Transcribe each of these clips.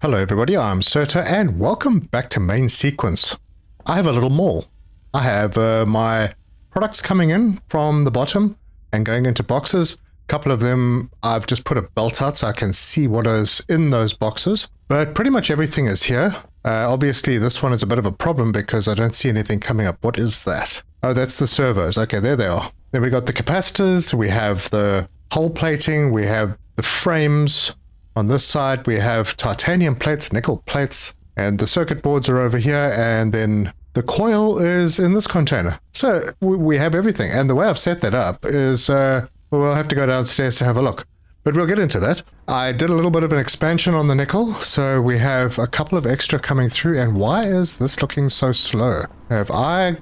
Hello everybody, I'm Serta and welcome back to Main Sequence. I have a little mall. I have my products coming in from the bottom and going into boxes. A couple of them I've just put a belt out so I can see what is in those boxes. But pretty much everything is here. Obviously this one is a bit of a problem because I don't see anything coming up. What is that? Oh, that's the servos. Okay, there they are. Then we got the capacitors, we have the hull plating, we have the frames. On this side, we have titanium plates, nickel plates, and the circuit boards are over here, and then the coil is in this container. So we have everything, and the way I've set that up is, we'll have to go downstairs to have a look. But we'll get into that. I did a little bit of an expansion on the nickel, so we have a couple of extra coming through, and why is this looking so slow? Have I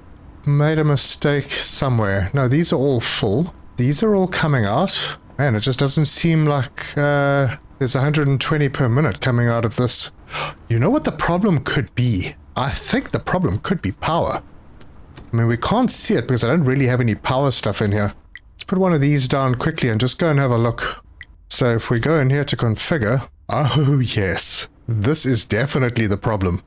made a mistake somewhere? No, these are all full. These are all coming out. Man, it just doesn't seem like... there's 120 per minute coming out of this. You know what the problem could be? I think the problem could be power. I mean, we can't see it because I don't really have any power stuff in here. Let's put one of these down quickly and just go and have a look. So if we go in here to configure, oh yes, this is definitely the problem.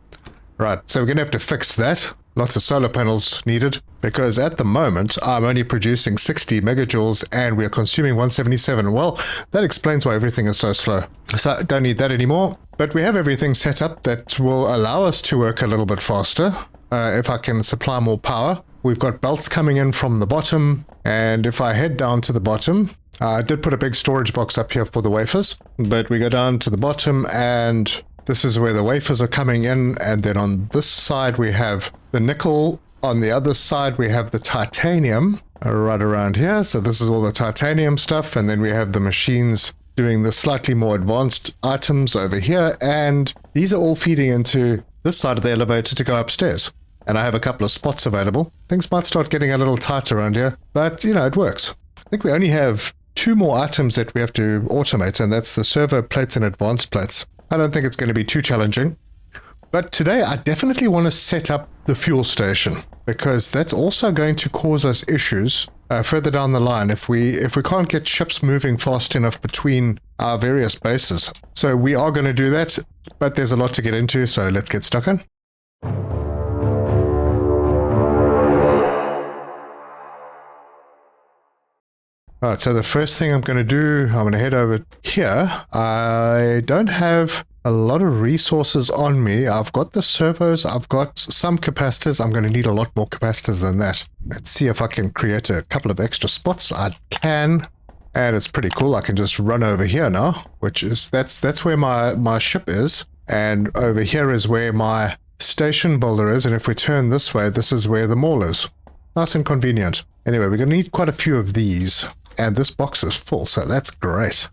Right, so we're going to have to fix that. Lots of solar panels needed, because at the moment I'm only producing 60 megajoules and we're consuming 177. Well, that explains why everything is so slow. So I don't need that anymore, but we have everything set up that will allow us to work a little bit faster if I can supply more power. We've got belts coming in from the bottom, and if I head down to the bottom, I did put a big storage box up here for the wafers, but we go down to the bottom and this is where the wafers are coming in, and then on this side we have the nickel. On the other side we have the titanium right around here. So this is all the titanium stuff, and then we have the machines doing the slightly more advanced items over here, and these are all feeding into this side of the elevator to go upstairs. And I have a couple of spots available. Things might start getting a little tight around here, but you know, it works. I think we only have 2 more items that we have to automate, and that's the servo plates and advanced plates. I don't think it's going to be too challenging. But today I definitely want to set up the fuel station, because that's also going to cause us issues further down the line if we can't get ships moving fast enough between our various bases. So we are going to do that, but there's a lot to get into, so let's get stuck in. Alright, so the first thing I'm going to do, I'm going to head over here. I don't have a lot of resources on me. I've got the servos, I've got some capacitors. I'm going to need a lot more capacitors than that. Let's see if I can create a couple of extra spots. I can, and it's pretty cool. I can just run over here now, which is, that's where my ship is. And over here is where my station builder is. And if we turn this way, this is where the mall is. Nice and convenient. Anyway, we're going to need quite a few of these. And this box is full, so that's great.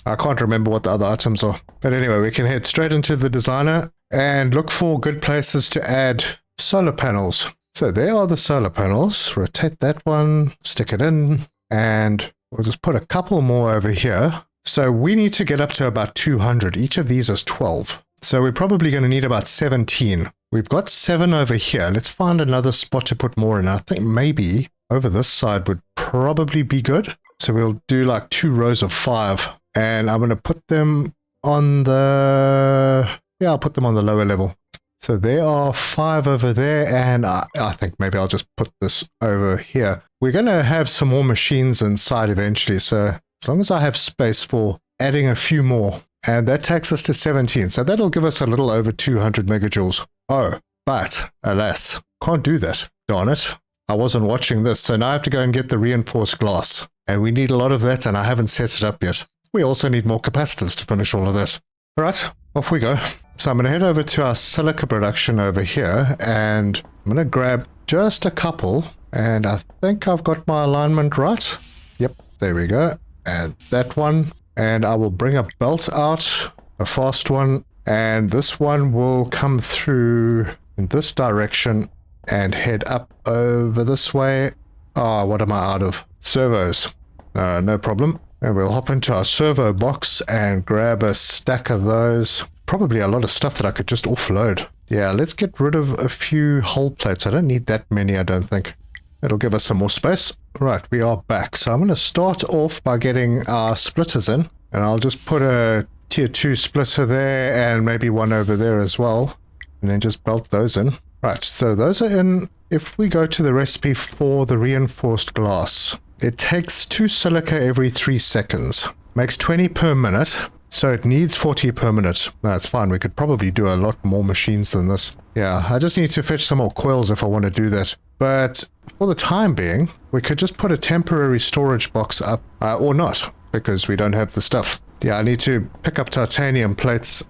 I can't remember what the other items are. But anyway, we can head straight into the designer and look for good places to add solar panels. So there are the solar panels. Rotate that one, stick it in, and we'll just put a couple more over here. So we need to get up to about 200. Each of these is 12. So we're probably going to need about 17. We've got 7 over here. Let's find another spot to put more in. I think maybe over this side would probably be good. So we'll do like 2 rows of 5, and I'm going to put them on the, yeah, I'll put them on the lower level. So there are 5 over there, and I think maybe I'll just put this over here. We're going to have some more machines inside eventually, so as long as I have space for adding a few more, and that takes us to 17. So that'll give us a little over 200 megajoules. Oh, but alas, can't do that. Darn it. I wasn't watching this, so now I have to go and get the reinforced glass. And we need a lot of that, and I haven't set it up yet. We also need more capacitors to finish all of that. All right, off we go. So I'm going to head over to our silica production over here, and I'm going to grab just a couple, and I think I've got my alignment right. Yep, there we go. And that one, and I will bring a belt out, a fast one, and this one will come through in this direction and head up over this way. Oh, what am I out of? Servos. No problem. And we'll hop into our servo box and grab a stack of those. Probably a lot of stuff that I could just offload. Yeah, let's get rid of a few hull plates. I don't need that many, I don't think. It'll give us some more space. Right, we are back. So I'm going to start off by getting our splitters in. And I'll just put a tier 2 splitter there, and maybe one over there as well. And then just belt those in. Right, so those are in. If we go to the recipe for the reinforced glass, it takes 2 silica every 3 seconds. Makes 20 per minute, so it needs 40 per minute. That's fine, we could probably do a lot more machines than this. Yeah, I just need to fetch some more coils if I want to do that. But for the time being, we could just put a temporary storage box up, or not, because we don't have the stuff. Yeah, I need to pick up titanium plates,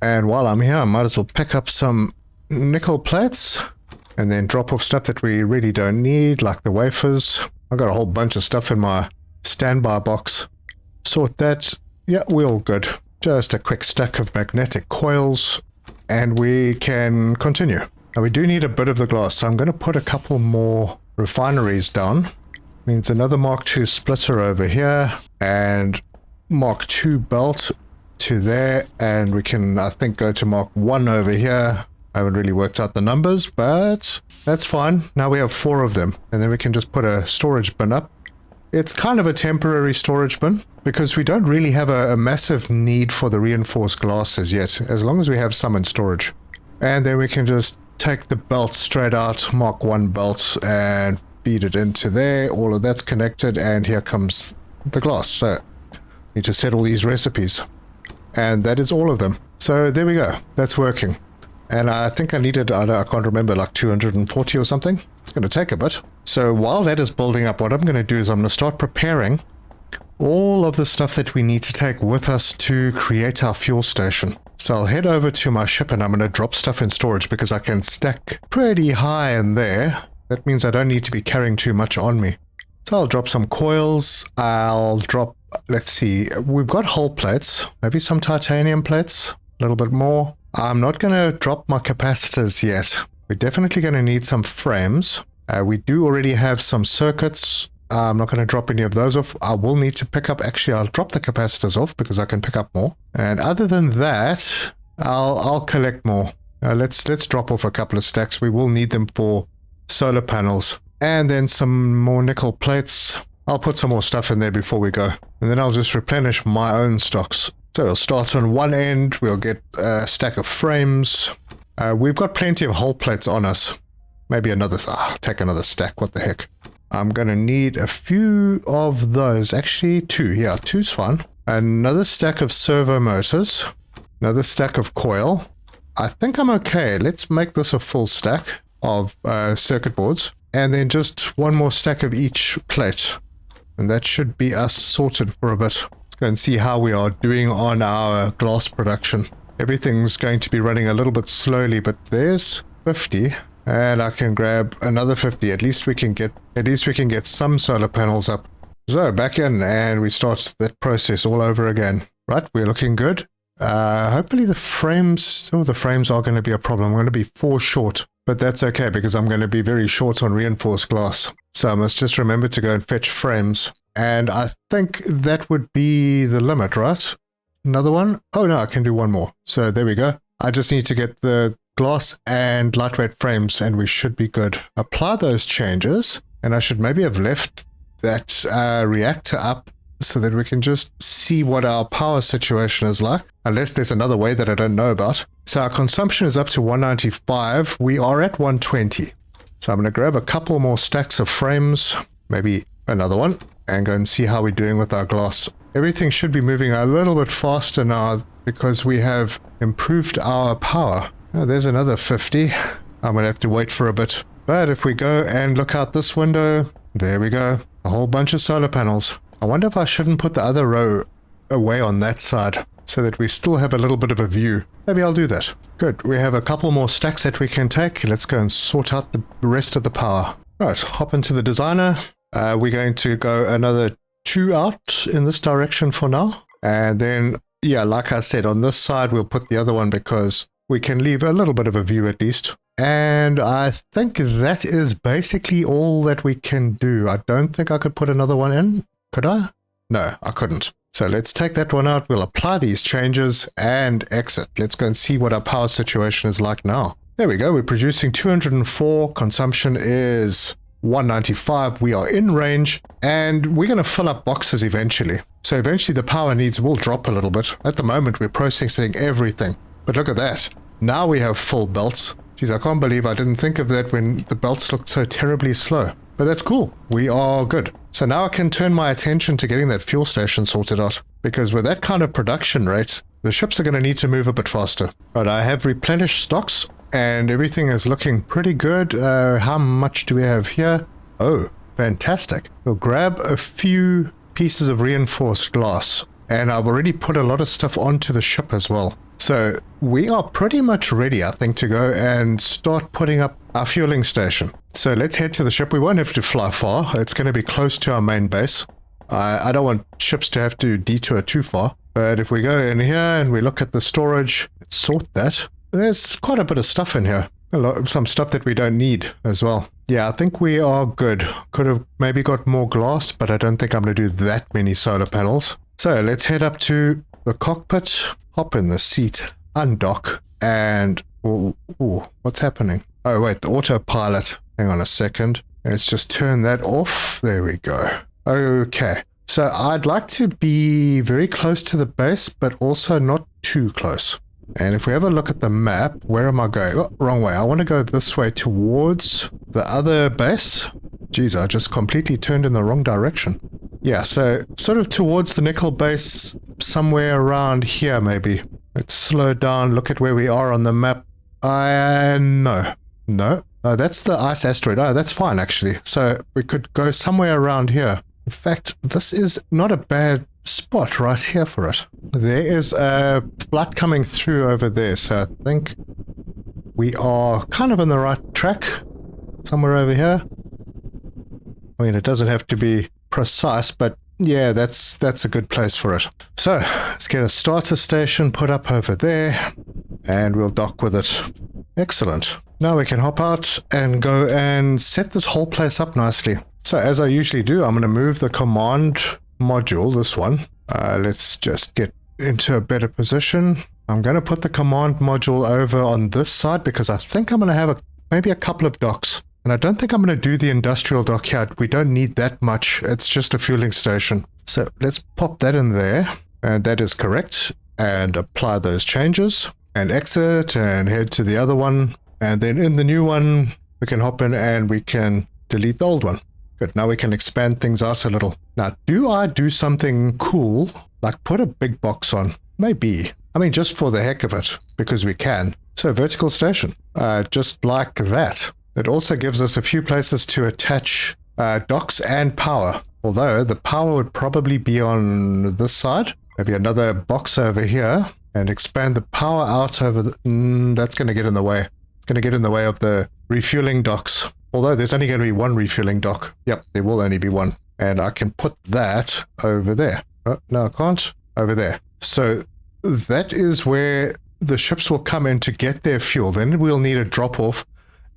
and while I'm here, I might as well pick up some nickel plates, and then drop off stuff that we really don't need, like the wafers. I've got a whole bunch of stuff in my standby box. Sort that. Yeah, we're all good. Just a quick stack of magnetic coils, and we can continue. Now, we do need a bit of the glass, so I'm going to put a couple more refineries down. Means another Mark II splitter over here, and Mark II belt to there, and we can, I think, go to Mark I over here. I haven't really worked out the numbers, but that's fine. Now we have 4 of them, and then we can just put a storage bin up. It's kind of a temporary storage bin, because we don't really have a massive need for the reinforced glasses yet, as long as we have some in storage. And then we can just take the belt straight out, Mark I belt, and feed it into there. All of that's connected, and here comes the glass. So need to set all these recipes, and that is all of them. So there we go, that's working. And I think I needed, I can't remember, like 240 or something. It's going to take a bit. So while that is building up, what I'm going to do is I'm going to start preparing all of the stuff that we need to take with us to create our fuel station. So I'll head over to my ship, and I'm going to drop stuff in storage because I can stack pretty high in there. That means I don't need to be carrying too much on me. So I'll drop some coils. I'll drop, let's see, we've got hull plates, maybe some titanium plates, a little bit more. I'm not going to drop my capacitors yet. We're definitely going to need some frames. We do already have some circuits. I'm not going to drop any of those off. I will need to pick up, actually I'll drop the capacitors off because I can pick up more. And other than that, I'll collect more. Let's drop off a couple of stacks. We will need them for solar panels. And then some more nickel plates. I'll put some more stuff in there before we go. And then I'll just replenish my own stocks. So we'll start on one end, we'll get a stack of frames. We've got plenty of hull plates on us. Maybe another, take another stack, what the heck. I'm going to need a few of those, actually 2, yeah, 2's fine. Another stack of servo motors, another stack of coil. I think I'm okay, let's make this a full stack of circuit boards. And then just one more stack of each plate. And that should be us sorted for a bit. And see how we are doing on our glass production. Everything's going to be running a little bit slowly, but there's 50, and I can grab another 50. At least we can get some solar panels up. So back in, and we start that process all over again. Right, we're looking good. Hopefully the frames are going to be a problem. I'm going to be 4 short, but that's okay because I'm going to be very short on reinforced glass. So I must just remember to go and fetch frames. And I think that would be the limit, right? Another one? Oh no, I can do one more. So there we go. I just need to get the glass and lightweight frames and we should be good. Apply those changes, and I should maybe have left that reactor up so that we can just see what our power situation is like. Unless there's another way that I don't know about. So our consumption is up to 195. We are at 120. So I'm going to grab a couple more stacks of frames, maybe another one, and go and see how we're doing with our glass. Everything should be moving a little bit faster now because we have improved our power. Oh, there's another 50. I'm going to have to wait for a bit. But if we go and look out this window, there we go. A whole bunch of solar panels. I wonder if I shouldn't put the other row away on that side so that we still have a little bit of a view. Maybe I'll do that. Good. We have a couple more stacks that we can take. Let's go and sort out the rest of the power. Right, hop into the designer. We're going to go another 2 out in this direction for now. And then, yeah, like I said, on this side, we'll put the other one because we can leave a little bit of a view at least. And I think that is basically all that we can do. I don't think I could put another one in. Could I? No, I couldn't. So let's take that one out. We'll apply these changes and exit. Let's go and see what our power situation is like now. There we go. We're producing 204. Consumption is 195. We are in range and we're going to fill up boxes eventually. So eventually the power needs will drop a little bit. At the moment, we're processing everything. But look at that. Now we have full belts. Geez, I can't believe I didn't think of that when the belts looked so terribly slow. But that's cool. We are good. So now I can turn my attention to getting that fuel station sorted out. Because with that kind of production rate, the ships are going to need to move a bit faster. Right, I have replenished stocks and everything is looking pretty good. How much do we have here? Oh, fantastic. We'll grab a few pieces of reinforced glass. And I've already put a lot of stuff onto the ship as well. So we are pretty much ready, I think, to go and start putting up our fueling station. So let's head to the ship. We won't have to fly far. It's going to be close to our main base. I don't want ships to have to detour too far. But if we go in here and we look at the storage, let's sort that. There's quite a bit of stuff in here. Some stuff that we don't need as well. Yeah, I think we are good. Could have maybe got more glass, but I don't think I'm going to do that many solar panels. So let's head up to the cockpit, hop in the seat, undock, and... Ooh, what's happening? Oh, wait, the autopilot. Hang on a second. Let's just turn that off. There we go. Okay. So I'd like to be very close to the base, but also not too close. And if we have a look at the map, where am I going? Oh, wrong way. I want to go this way towards the other base. Geez, I just completely turned in the wrong direction. Yeah, so sort of towards the nickel base, somewhere around here maybe. Let's slow down, look at where we are on the map. No. That's the ice asteroid. Oh, that's fine actually. So we could go somewhere around here. In fact, this is not a bad spot right here for it. There is a flight coming through over there, so I think we are kind of on the right track. Somewhere over here. I mean, it doesn't have to be precise, but yeah, that's a good place for it. So let's get a starter station put up over there, and we'll dock with it. Excellent. Now we can hop out and go and set this whole place up nicely. So as I usually do, I'm going to move the command module, this one. Let's just get into a better position. I'm going to put the command module over on this side because I think I'm going to have maybe a couple of docks. And I don't think I'm going to do the industrial dock here. We don't need that much. It's just a fueling station. So let's pop that in there. And that is correct. And apply those changes. And exit and head to the other one. And then in the new one, we can hop in and we can delete the old one. Good. Now we can expand things out a little. Now, do I do something cool? Like put a big box on? Maybe. I mean, just for the heck of it. Because we can. So vertical station. Just like that. It also gives us a few places to attach docks and power. Although the power would probably be on this side. Maybe another box over here. And expand the power out over the... that's going to get in the way. It's going to get in the way of the refueling docks. Although there's only going to be one refueling dock. Yep, there will only be one. And I can put that over there. Oh, no, I can't. Over there. So that is where the ships will come in to get their fuel. Then we'll need a drop-off.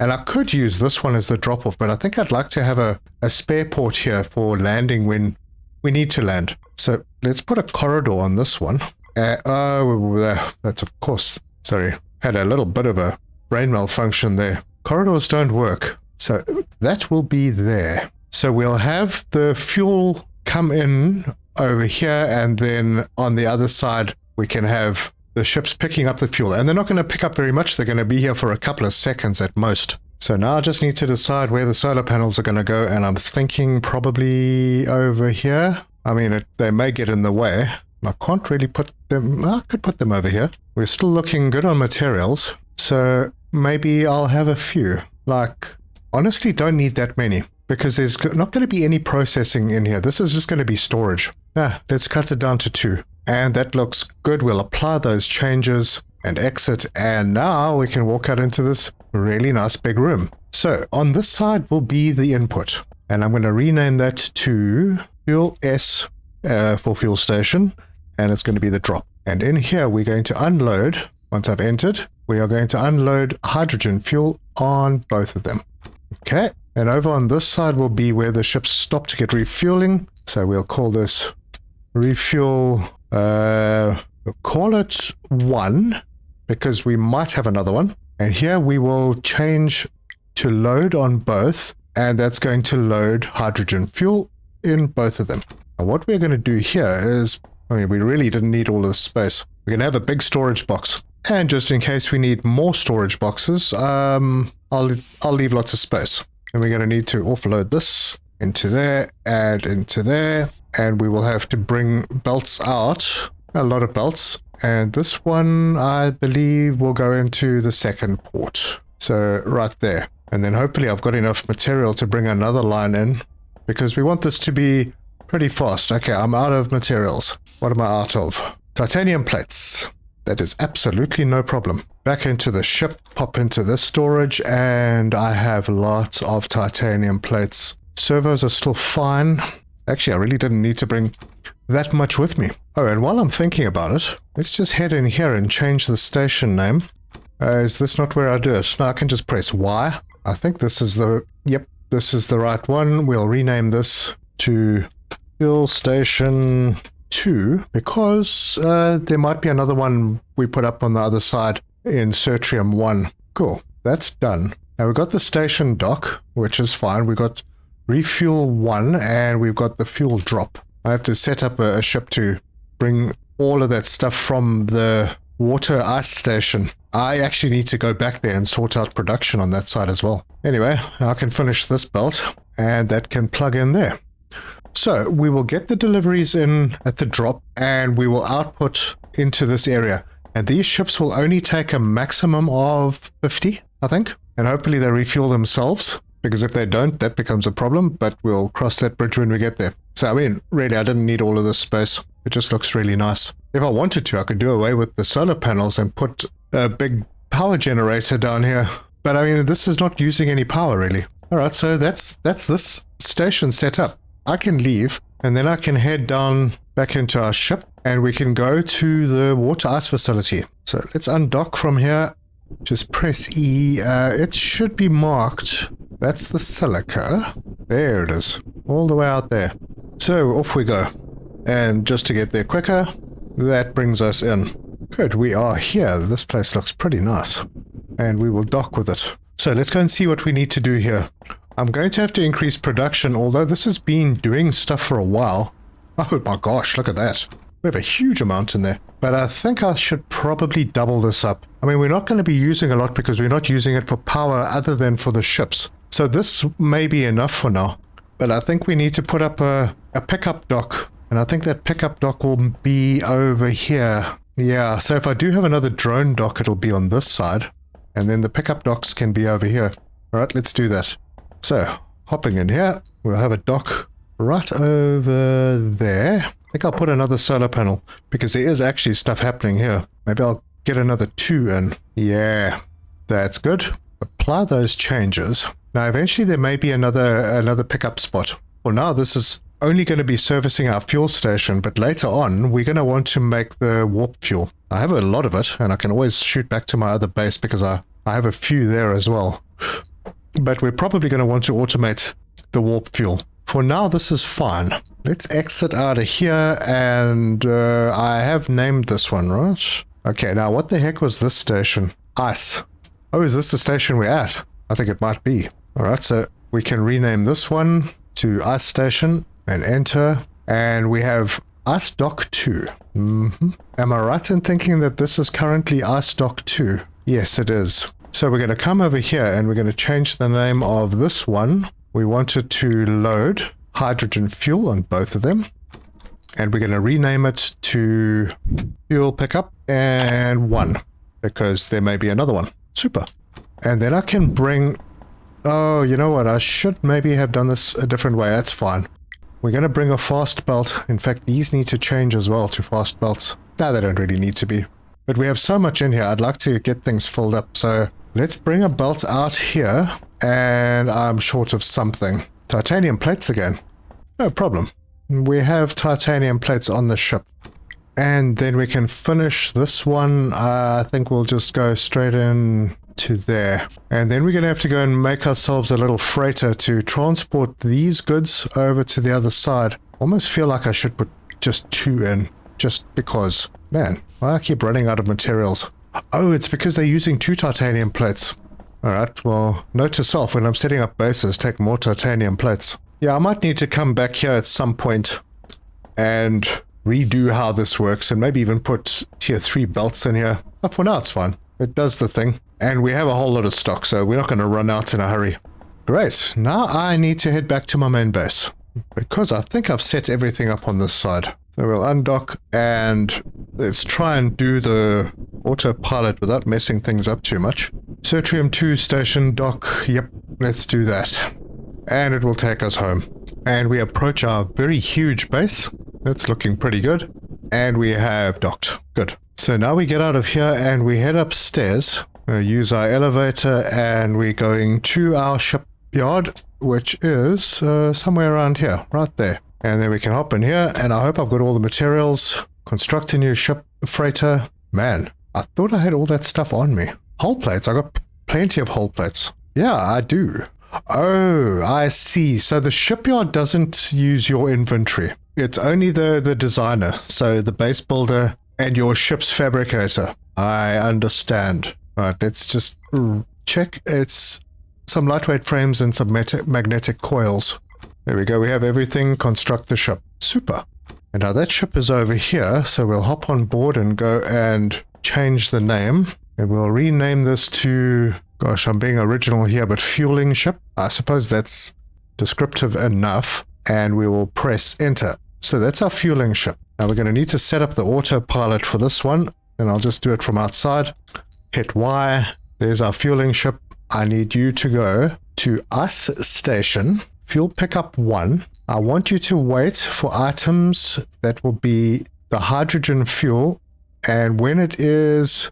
And I could use this one as the drop-off, but I think I'd like to have a spare port here for landing when we need to land. So let's put a corridor on this one. That's of course, sorry, had a little bit of a brain malfunction there. Corridors don't work. So that will be there. So we'll have the fuel come in over here, and then on the other side, we can have the ships picking up the fuel. And they're not going to pick up very much. They're going to be here for a couple of seconds at most. So now I just need to decide where the solar panels are going to go. And I'm thinking probably over here. I mean, they may get in the way. I can't really put them... I could put them over here. We're still looking good on materials. So maybe I'll have a few. Like, honestly, don't need that many. Because there's not going to be any processing in here. This is just going to be storage. Let's cut it down to 2. And that looks good. We'll apply those changes and exit. And now we can walk out into this really nice big room. So on this side will be the input. And I'm going to rename that to Fuel S for fuel station. And it's going to be the drop. And in here, we're going to unload. Once I've entered, we are going to unload hydrogen fuel on both of them. Okay. And over on this side will be where the ships stop to get refueling. So we'll call this refuel... we'll call it 1 because we might have another one. And here we will change to load on both, and that's going to load hydrogen fuel in both of them. And what we're going to do here is, I mean, we really didn't need all of this space. We're going to have a big storage box. And just in case we need more storage boxes, I'll leave lots of space. And we're going to need to offload this into there and into there. And we will have to bring belts out, a lot of belts. And this one, I believe, will go into the second port. So right there. And then hopefully I've got enough material to bring another line in, because we want this to be pretty fast. Okay, I'm out of materials. What am I out of? Titanium plates. That is absolutely no problem. Back into the ship, pop into this storage, and I have lots of titanium plates. Servos are still fine. Actually, I really didn't need to bring that much with me. Oh, and while I'm thinking about it, let's just head in here and change the station name. Is this not where I do it? No, I can just press Y. I think this is the... Yep, this is the right one. We'll rename this to Fuel Station 2, because there might be another one we put up on the other side in Certrium 1. Cool, that's done. Now we've got the station dock, which is fine. We've got Refuel 1 and we've got the fuel drop. I have to set up a ship to bring all of that stuff from the water ice station. I actually need to go back there and sort out production on that side as well. Anyway, I can finish this belt and that can plug in there. So we will get the deliveries in at the drop and we will output into this area. And these ships will only take a maximum of 50, I think. And hopefully they refuel themselves, because if they don't, that becomes a problem, but we'll cross that bridge when we get there. So, I mean, really, I didn't need all of this space. It just looks really nice. If I wanted to, I could do away with the solar panels and put a big power generator down here. But, I mean, this is not using any power, really. All right, so that's this station set up. I can leave, and then I can head down back into our ship, and we can go to the water ice facility. So let's undock from here. Just press E. It should be marked. That's the silica. There it is. All the way out there. So off we go. And just to get there quicker, that brings us in. Good, we are here. This place looks pretty nice. And we will dock with it. So let's go and see what we need to do here. I'm going to have to increase production, although this has been doing stuff for a while. Oh my gosh, look at that. We have a huge amount in there. But I think I should probably double this up. I mean, we're not going to be using a lot because we're not using it for power other than for the ships. So this may be enough for now. But I think we need to put up a pickup dock. And I think that pickup dock will be over here. Yeah, so if I do have another drone dock, it'll be on this side. And then the pickup docks can be over here. All right, let's do that. So, hopping in here, we'll have a dock right over there. I think I'll put another solar panel because there is actually stuff happening here. Maybe I'll get another 2 in. Yeah, that's good. Apply those changes. Now, eventually there may be another pickup spot. Well, now this is only going to be servicing our fuel station, but later on, we're going to want to make the warp fuel. I have a lot of it, and I can always shoot back to my other base because I have a few there as well. But we're probably going to want to automate the warp fuel. For now, this is fine. Let's exit out of here, and I have named this one, right? Okay, now what the heck was this station? Ice. Oh, is this the station we're at? I think it might be. All right, so we can rename this one to Ice Station and enter. And we have Ice Dock 2. Am I right in thinking that this is currently Ice Dock 2? Yes, it is. So we're going to come over here and we're going to change the name of this one. We want it to load hydrogen fuel on both of them. And we're going to rename it to Fuel Pickup and 1, because there may be another one. Super. And then I can bring... Oh, you know what? I should maybe have done this a different way. That's fine. We're going to bring a fast belt. In fact, these need to change as well to fast belts. No, they don't really need to be. But we have so much in here. I'd like to get things filled up. So let's bring a belt out here. And I'm short of something. Titanium plates again. No problem. We have titanium plates on the ship. And then we can finish this one. I think we'll just go straight in to there. And then we're going to have to go and make ourselves a little freighter to transport these goods over to the other side. Almost feel like I should put just 2 in. Just because. Man, why I keep running out of materials. Oh, it's because they're using 2 titanium plates. Alright, well, note to self, when I'm setting up bases, take more titanium plates. Yeah, I might need to come back here at some point and redo how this works and maybe even put tier 3 belts in here. But for now, it's fine. It does the thing. And we have a whole lot of stock, so we're not going to run out in a hurry. Great. Now I need to head back to my main base because I think I've set everything up on this side. So we'll undock and let's try and do the autopilot without messing things up too much. Certrium 2 station dock. Yep, let's do that. And it will take us home. And we approach our very huge base. That's looking pretty good. And we have docked. Good. So now we get out of here and we head upstairs. Use our elevator and we're going to our shipyard, which is somewhere around here, right there. And then we can hop in here, and I hope I've got all the materials. Construct a new ship freighter. Man, I thought I had all that stuff on me. Hull plates, I got plenty of hull plates. Yeah, I do. Oh, I see. So the shipyard doesn't use your inventory. It's only the designer, so the base builder and your ship's fabricator. I understand. Right, let's just check. It's some lightweight frames and some magnetic coils. There we go, we have everything. Construct the ship. Super. And now that ship is over here, so we'll hop on board and go and change the name. And we'll rename this to, gosh, I'm being original here, but fueling ship. I suppose that's descriptive enough. And we will press enter. So that's our fueling ship. Now we're going to need to set up the autopilot for this one. And I'll just do it from outside. Hit Y. There's our fueling ship. I need you to go to us station. Fuel pickup 1. I want you to wait for items that will be the hydrogen fuel, and when it is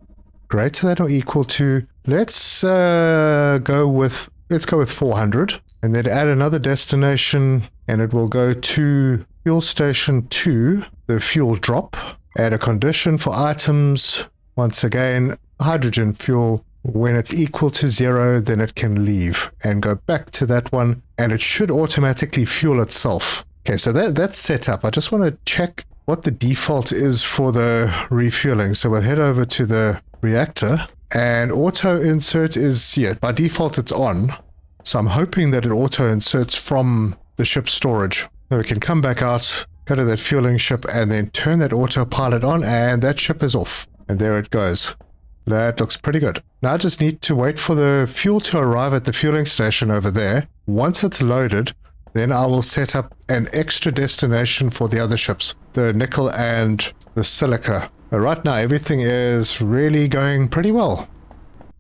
greater than or equal to, let's go with 400, and then add another destination, and it will go to fuel station 2, the fuel drop. Add a condition for items, once again, hydrogen fuel. When it's equal to 0, then it can leave and go back to that one, and it should automatically fuel itself. Okay, so that's set up. I just want to check what the default is for the refueling. So we'll head over to the reactor, and auto insert is, yeah, by default it's on. So I'm hoping that it auto inserts from the ship's storage. So we can come back out, go to that fueling ship, and then turn that autopilot on, and that ship is off. And there it goes. That looks pretty good. Now I just need to wait for the fuel to arrive at the fueling station over there. Once it's loaded, then I will set up an extra destination for the other ships, the nickel and the silica. But right now, everything is really going pretty well.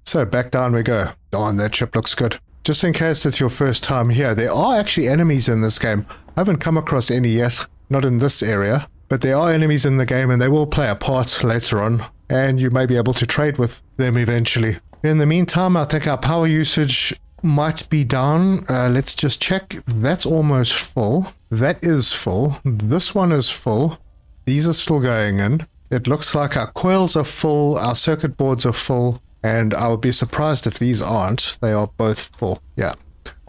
So back down we go. Darn, that ship looks good. Just in case it's your first time here, there are actually enemies in this game. I haven't come across any yet, not in this area, but there are enemies in the game and they will play a part later on. And you may be able to trade with them eventually. In the meantime, I think our power usage might be down. Let's just check. That's almost full. That is full. This one is full. These are still going in. It looks like our coils are full, our circuit boards are full, and I would be surprised if these aren't. They are both full. Yeah.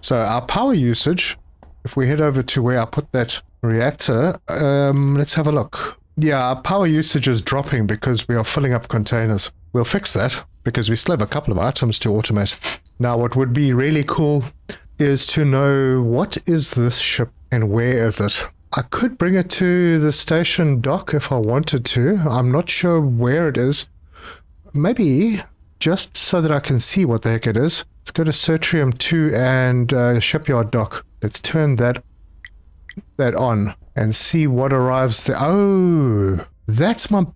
So our power usage, if we head over to where I put that reactor, let's have a look. Yeah, our power usage is dropping because we are filling up containers. We'll fix that because we still have a couple of items to automate. Now, what would be really cool is to know what is this ship and where is it? I could bring it to the station dock if I wanted to. I'm not sure where it is. Maybe just so that I can see what the heck it is. Let's go to Certrium 2 and shipyard dock. Let's turn that on. And see what arrives there. Oh, that's my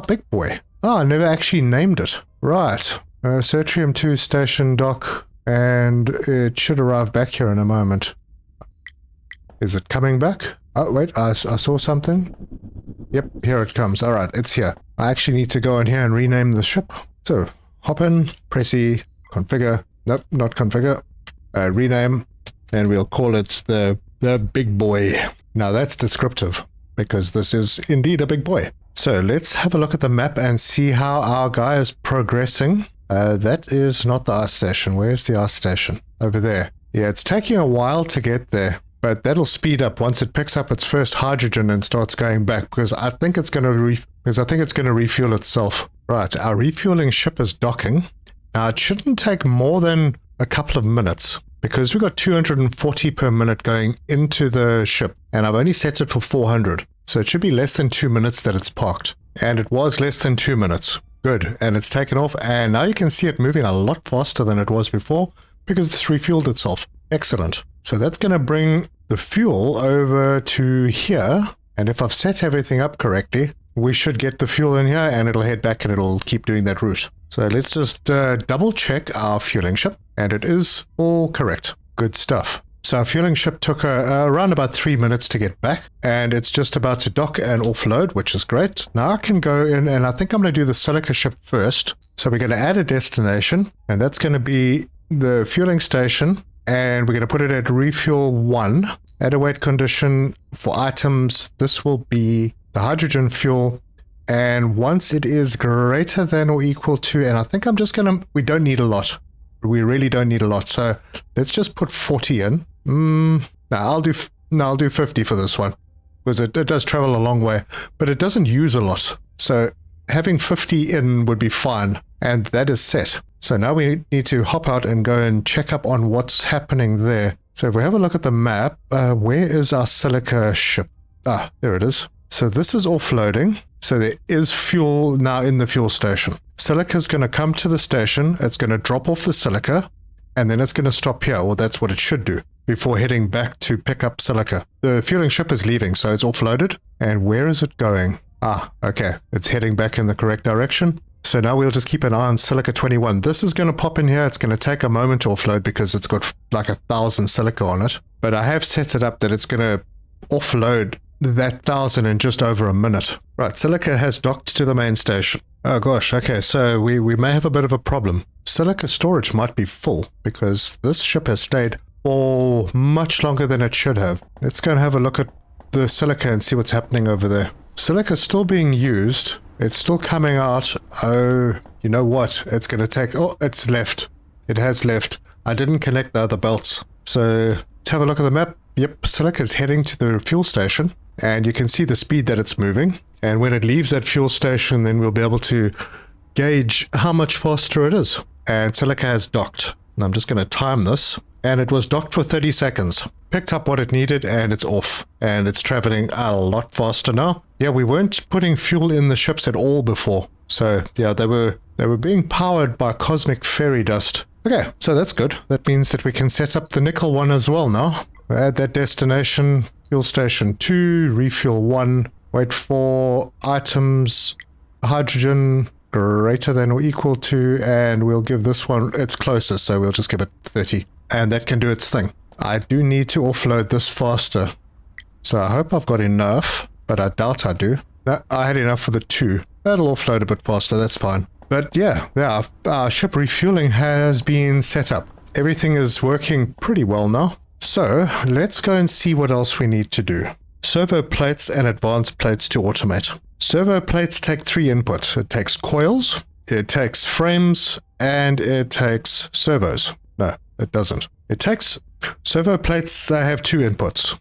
big boy. Oh, I never actually named it. Right. Certrium 2 station dock, and it should arrive back here in a moment. Is it coming back? Oh, wait, I saw something. Yep, here it comes. All right, it's here. I actually need to go in here and rename the ship. So, hop in, press E, configure. Nope, not configure. Rename, and we'll call it the big boy. Now that's descriptive, because this is indeed a big boy. So let's have a look at the map and see how our guy is progressing. That is not the ice station. Where's the ice station? Over there. Yeah, it's taking a while to get there, but that'll speed up once it picks up its first hydrogen and starts going back, because I think it's going to refuel itself. Right, our refueling ship is docking. Now it shouldn't take more than a couple of minutes, because we've got 240 per minute going into the ship, and I've only set it for 400. So it should be less than 2 minutes that it's parked. And it was less than 2 minutes. Good. And it's taken off. And now you can see it moving a lot faster than it was before because it's refueled itself. Excellent. So that's going to bring the fuel over to here. And if I've set everything up correctly, we should get the fuel in here and it'll head back and it'll keep doing that route. So let's just double check our fueling ship. And it is all correct. Good stuff. So our fueling ship took around about 3 minutes to get back, and it's just about to dock and offload, which is great. Now I can go in, and I think I'm going to do the silica ship first. So we're going to add a destination, and that's going to be the fueling station, and we're going to put it at refuel 1. Add a weight condition for items. This will be the hydrogen fuel, and once it is greater than or equal to, and I think I'm just going to, we don't need a lot. We really don't need a lot, so let's just put 40 in. No, I'll do 50 for this one, because it does travel a long way, but it doesn't use a lot. So having 50 in would be fine, and that is set. So now we need to hop out and go and check up on what's happening there. So if we have a look at the map, where is our silica ship? Ah, there it is. So this is offloading. So there is fuel now in the fuel station. Silica is going to come to the station. It's going to drop off the silica, and then it's going to stop here. Well, that's what it should do before heading back to pick up silica. The fueling ship is leaving, so it's offloaded. And where is it going? Ah, okay. It's heading back in the correct direction. So now we'll just keep an eye on silica 21. This is going to pop in here. It's going to take a moment to offload because it's got like 1,000 silica on it. But I have set it up that it's going to offload that 1,000 in just over a minute. Right, silica has docked to the main station. Oh gosh, okay, so we may have a bit of a problem. Silica storage might be full because this ship has stayed for much longer than it should have. Let's go and have a look at the silica and see what's happening over there. Silica is still being used. It's still coming out. Oh, you know what? It's going to take... Oh, it's left. It has left. I didn't connect the other belts. So let's have a look at the map. Yep, silica is heading to the fuel station. And you can see the speed that it's moving. And when it leaves that fuel station, then we'll be able to gauge how much faster it is. And silica has docked. And I'm just going to time this. And it was docked for 30 seconds. Picked up what it needed and it's off. And it's traveling a lot faster now. Yeah, we weren't putting fuel in the ships at all before. So yeah, they were being powered by cosmic fairy dust. Okay, so that's good. That means that we can set up the nickel one as well now. Add that destination. Fuel station 2, refuel 1, wait for items, hydrogen greater than or equal to, and we'll give this one its closest, so we'll just give it 30. And that can do its thing. I do need to offload this faster. So I hope I've got enough, but I doubt I do. No, I had enough for the 2. That'll offload a bit faster, that's fine. But yeah, our ship refueling has been set up. Everything is working pretty well now. So let's go and see what else we need to do. Servo plates and advanced plates to automate. Servo plates take 3 inputs. It takes coils, it takes frames, and it takes servos. No, it doesn't. It takes servo plates. I have 2 inputs.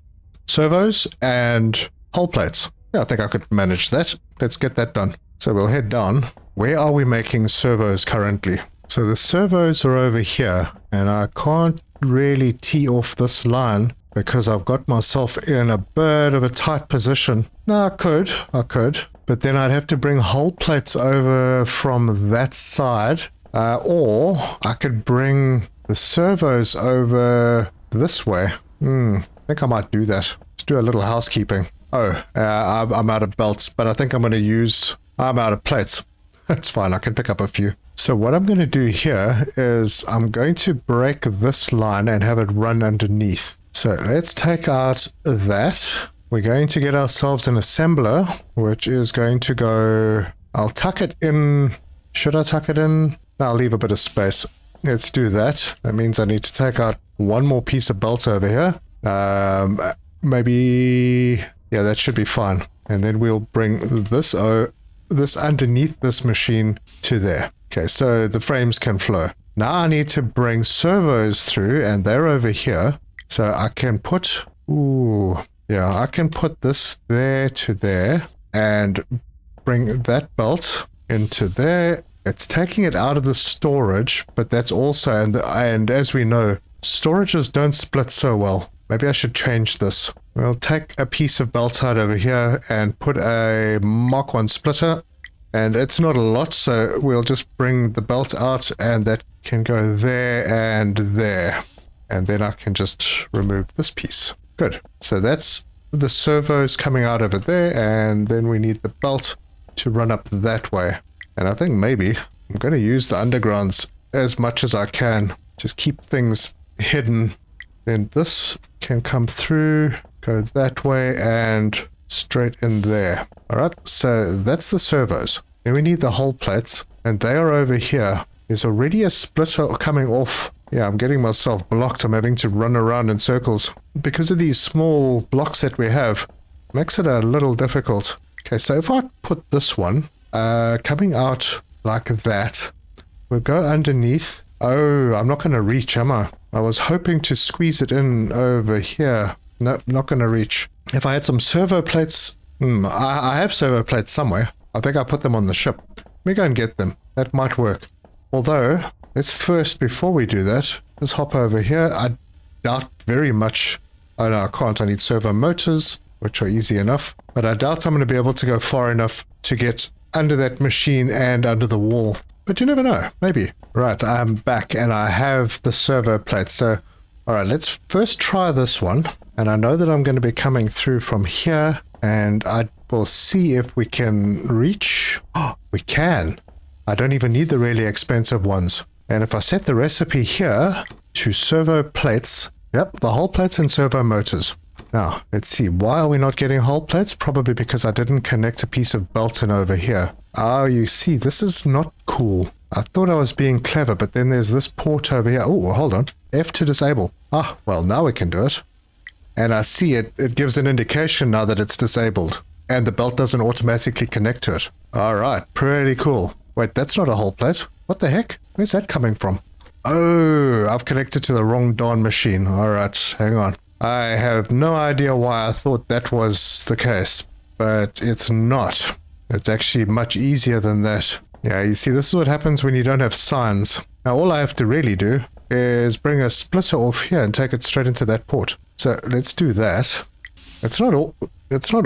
Servos and hull plates. Yeah, I think I could manage that. Let's get that done. So we'll head down. Where are we making servos currently? So the servos are over here, and I can't really tee off this line because I've got myself in a bit of a tight position. No, I could, but then I'd have to bring hull plates over from that side, or I could bring the servos over this way. I think I might do that. Let's do a little housekeeping. Oh, I'm out of belts, but I think I'm out of plates. That's fine, I can pick up a few. So what I'm going to do here is I'm going to break this line and have it run underneath. So let's take out that. We're going to get ourselves an assembler, which is going to go... I'll tuck it in. Should I tuck it in? I'll leave a bit of space. Let's do that. That means I need to take out one more piece of belt over here. Maybe... Yeah, that should be fine. And then we'll bring this underneath this machine to there. Okay, so the frames can flow. Now I need to bring servos through, and they're over here. So I can put... I can put this there to there, and bring that belt into there. It's taking it out of the storage, but that's also... And as we know, storages don't split so well. maybe I should change this. We'll take a piece of belt out over here and put a Mark 1 splitter. And it's not a lot, so we'll just bring the belt out and that can go there and there. And then I can just remove this piece. Good. So that's the servos coming out over there, and then we need the belt to run up that way. And I think maybe I'm going to use the undergrounds as much as I can. Just keep things hidden. Then this can come through, go that way, and straight in there. All right, so that's the servos. Then we need the hull plates, and they are over here. There's already a splitter coming off. Yeah, I'm getting myself blocked. I'm having to run around in circles. Because of these small blocks that we have, makes it a little difficult. Okay, so if I put this one coming out like that, we'll go underneath. Oh, I'm not going to reach, am I? I was hoping to squeeze it in over here. Nope, not going to reach. If I had some servo plates, I have servo plates somewhere. I think I put them on the ship. Let me go and get them. That might work. Although, let's first, before we do that, just hop over here. I doubt very much. Oh no, I can't. I need servo motors, which are easy enough. But I doubt I'm going to be able to go far enough to get under that machine and under the wall. But you never know. Maybe. Right, I'm back and I have the servo plates. So, alright, let's first try this one. And I know that I'm going to be coming through from here. And I will see if we can reach. Oh, we can. I don't even need the really expensive ones. And if I set the recipe here to servo plates, yep, the hull plates and servo motors. Now, let's see. Why are we not getting hull plates? Probably because I didn't connect a piece of belt in over here. Oh, you see, this is not cool. I thought I was being clever, but then there's this port over here. Oh, hold on. F to disable. Ah, well, now we can do it. And I see it gives an indication now that it's disabled. And the belt doesn't automatically connect to it. All right, pretty cool. Wait, that's not a hull plate. What the heck? Where's that coming from? Oh, I've connected to the wrong darn machine. All right, hang on. I have no idea why I thought that was the case, but it's not. It's actually much easier than that. Yeah, you see, this is what happens when you don't have signs. Now, all I have to really do is bring a splitter off here and take it straight into that port. So let's do that. It's not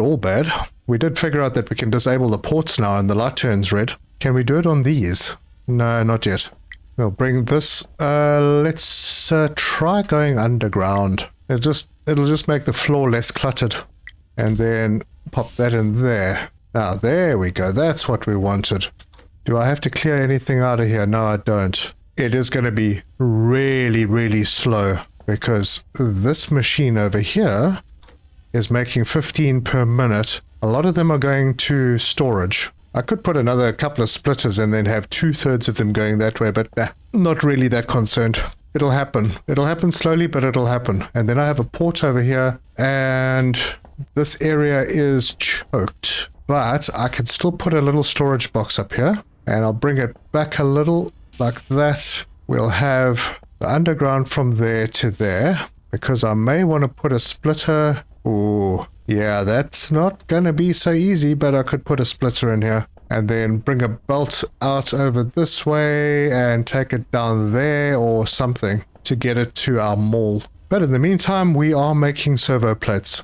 all bad. We did figure out that we can disable the ports now and the light turns red. Can we do it on these? No, not yet. We'll bring this. Let's try going underground. It'll just make the floor less cluttered. And then pop that in there. Now, there we go. That's what we wanted. Do I have to clear anything out of here? No, I don't. It is going to be really, really slow because this machine over here is making 15 per minute. A lot of them are going to storage. I could put another couple of splitters and then have 2/3 of them going that way, but not really that concerned. It'll happen. It'll happen slowly, but it'll happen. And then I have a port over here, and this area is choked. But I can still put a little storage box up here, and I'll bring it back a little like that. We'll have the underground from there to there, because I may want to put a splitter. Ooh, yeah, that's not going to be so easy, but I could put a splitter in here. And then bring a belt out over this way and take it down there or something to get it to our mall. But in the meantime, we are making servo plates.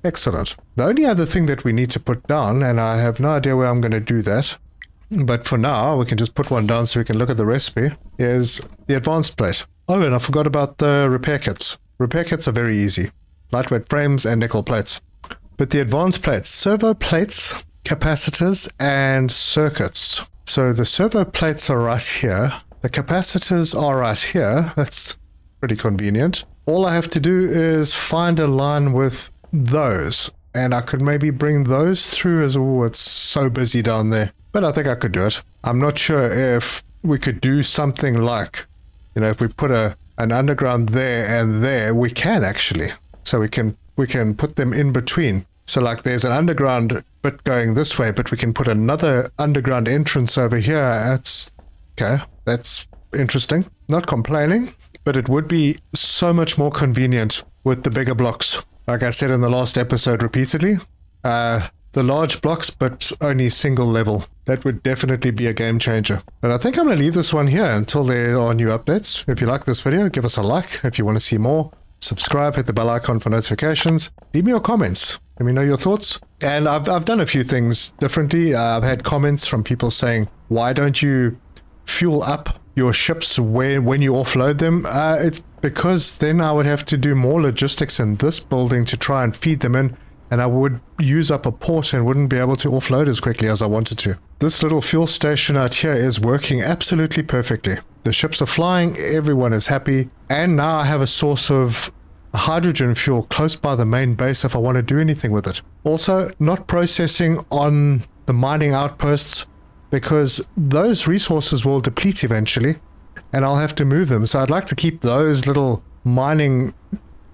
Excellent. The only other thing that we need to put down, and I have no idea where I'm going to do that, but for now, we can just put one down so we can look at the recipe, is the advanced plate. Oh, and I forgot about the repair kits. Repair kits are very easy. Lightweight frames and nickel plates. But the advanced plates, servo plates, capacitors and circuits. So the servo plates are right here. The capacitors are right here. That's pretty convenient. All I have to do is find a line with those. And I could maybe bring those through as well. It's so busy down there. But I think I could do it. I'm not sure if we could do something like, if we put an underground there and there, we can actually. So we can put them in between. So like there's an underground bit going this way, but we can put another underground entrance over here. That's okay. That's interesting. Not complaining, but it would be so much more convenient with the bigger blocks. Like I said in the last episode repeatedly, the large blocks, but only single level. That would definitely be a game changer. But I think I'm going to leave this one here until there are new updates. If you like this video, give us a like. If you want to see more, subscribe, hit the bell icon for notifications, leave me your comments, let me know your thoughts. And I've done a few things differently. I've had comments from people saying, why don't you fuel up your ships when you offload them? It's because then I would have to do more logistics in this building to try and feed them in, and I would use up a port and wouldn't be able to offload as quickly as I wanted to. This little fuel station out here is working absolutely perfectly. The ships are flying, everyone is happy, and now I have a source of hydrogen fuel close by the main base if I want to do anything with it. Also, not processing on the mining outposts, because those resources will deplete eventually and I'll have to move them. So I'd like to keep those little mining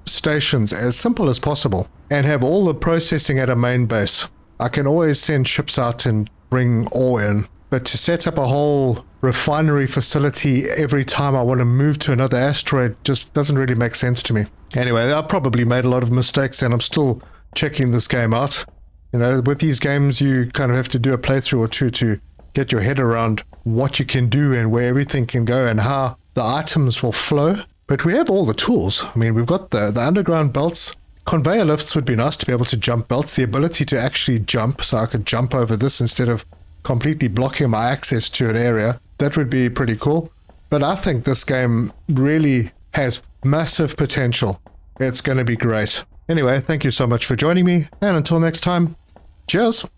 stations as simple as possible and have all the processing at a main base. I can always send ships out and bring ore in, but to set up a whole refinery facility every time I want to move to another asteroid just doesn't really make sense to me. Anyway, I probably made a lot of mistakes and I'm still checking this game out. You know, with these games you kind of have to do a playthrough or two to get your head around what you can do and where everything can go and how the items will flow. But we have all the tools. I mean, we've got the underground belts. Conveyor lifts would be nice to be able to jump belts. The ability to actually jump, so I could jump over this instead of completely blocking my access to an area. That would be pretty cool. But I think this game really has massive potential. It's going to be great. Anyway, thank you so much for joining me. And until next time, cheers.